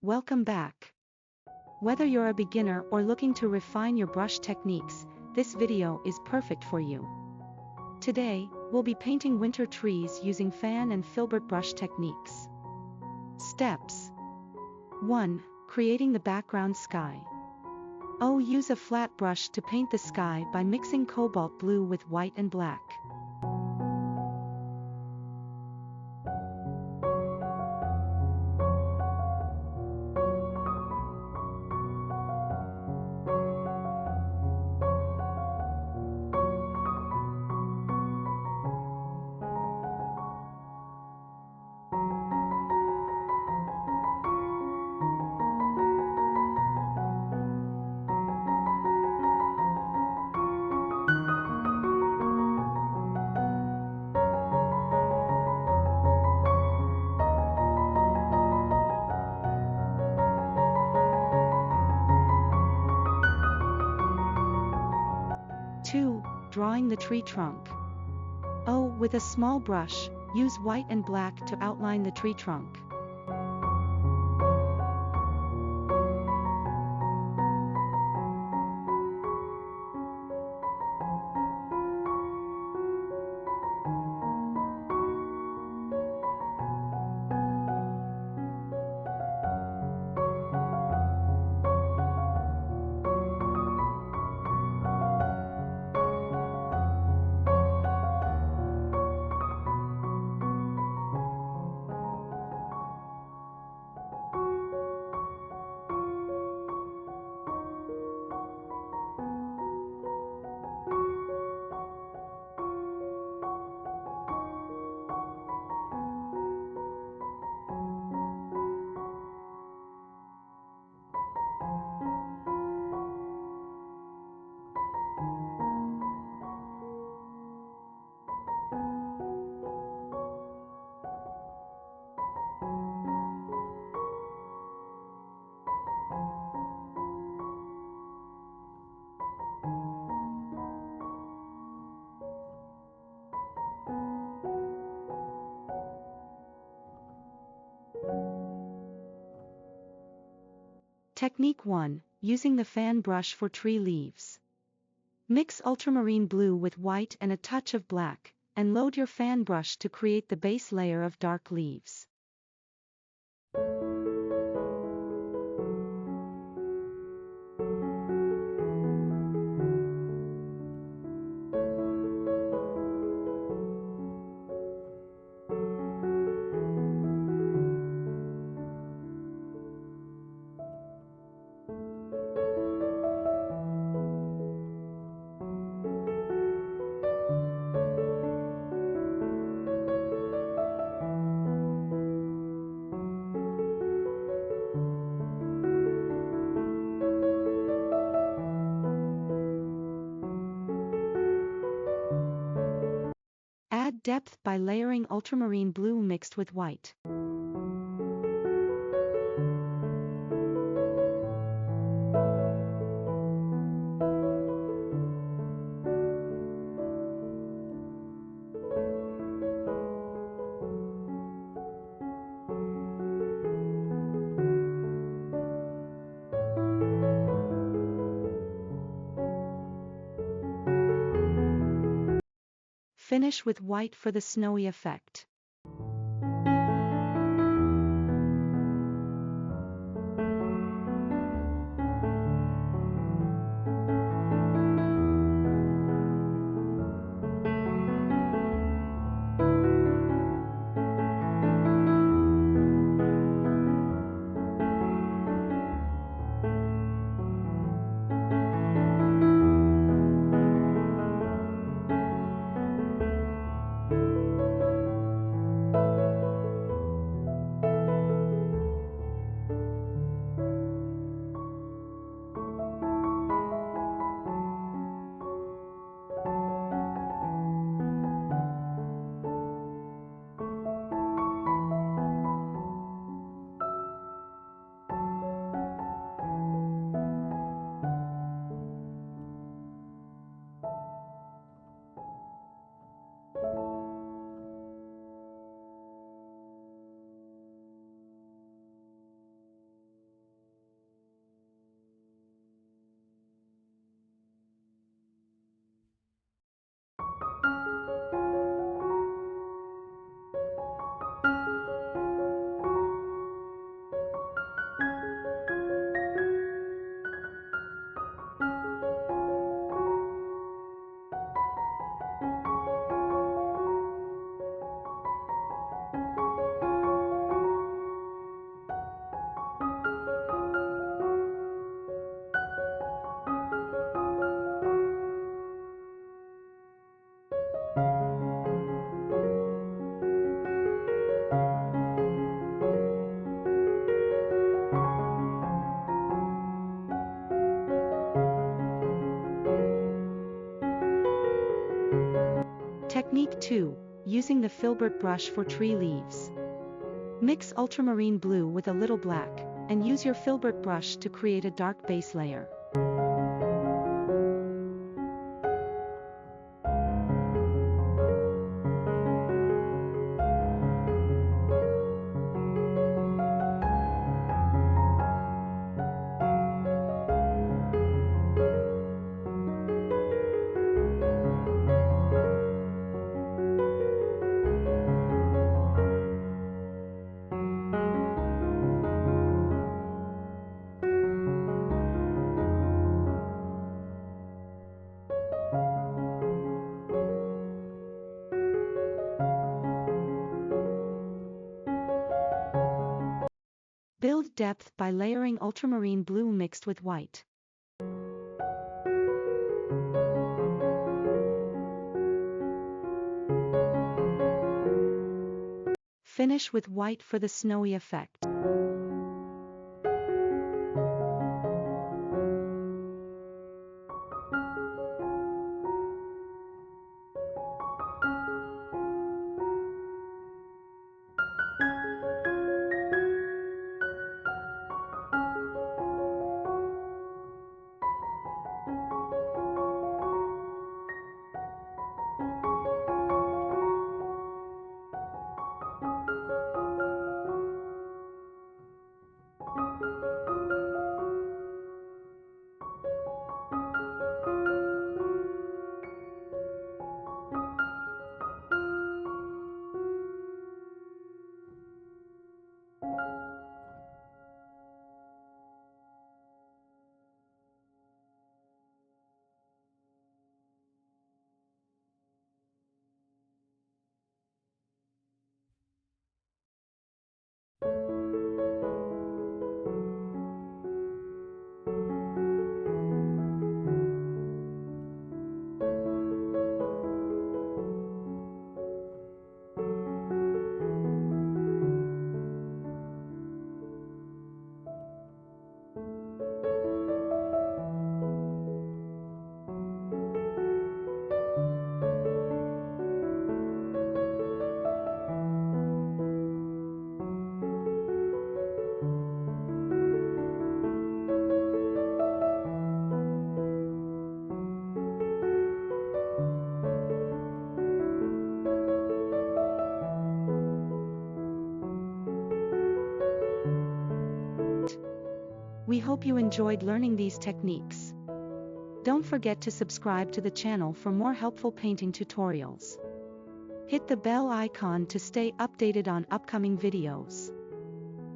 Welcome back. Whether you're a beginner or looking to refine your brush techniques, this video is perfect for you. Today, we'll be painting winter trees using Fan and Filbert brush techniques. Steps. 1. Creating the background sky. Use a flat brush to paint the sky by mixing cobalt blue with white and black. 2. Drawing the tree trunk. With a small brush, use white and black to outline the tree trunk. Technique 1. Using the fan brush for tree leaves. Mix ultramarine blue with white and a touch of black, and load your fan brush to create the base layer of dark leaves. Add depth by layering ultramarine blue mixed with white. Finish with white for the snowy effect. 2. Using the Filbert brush for tree leaves. Mix ultramarine blue with a little black, and use your Filbert brush to create a dark base layer. Build depth by layering ultramarine blue mixed with white. Finish with white for the snowy effect. We hope you enjoyed learning these techniques. Don't forget to subscribe to the channel for more helpful painting tutorials. Hit the bell icon to stay updated on upcoming videos.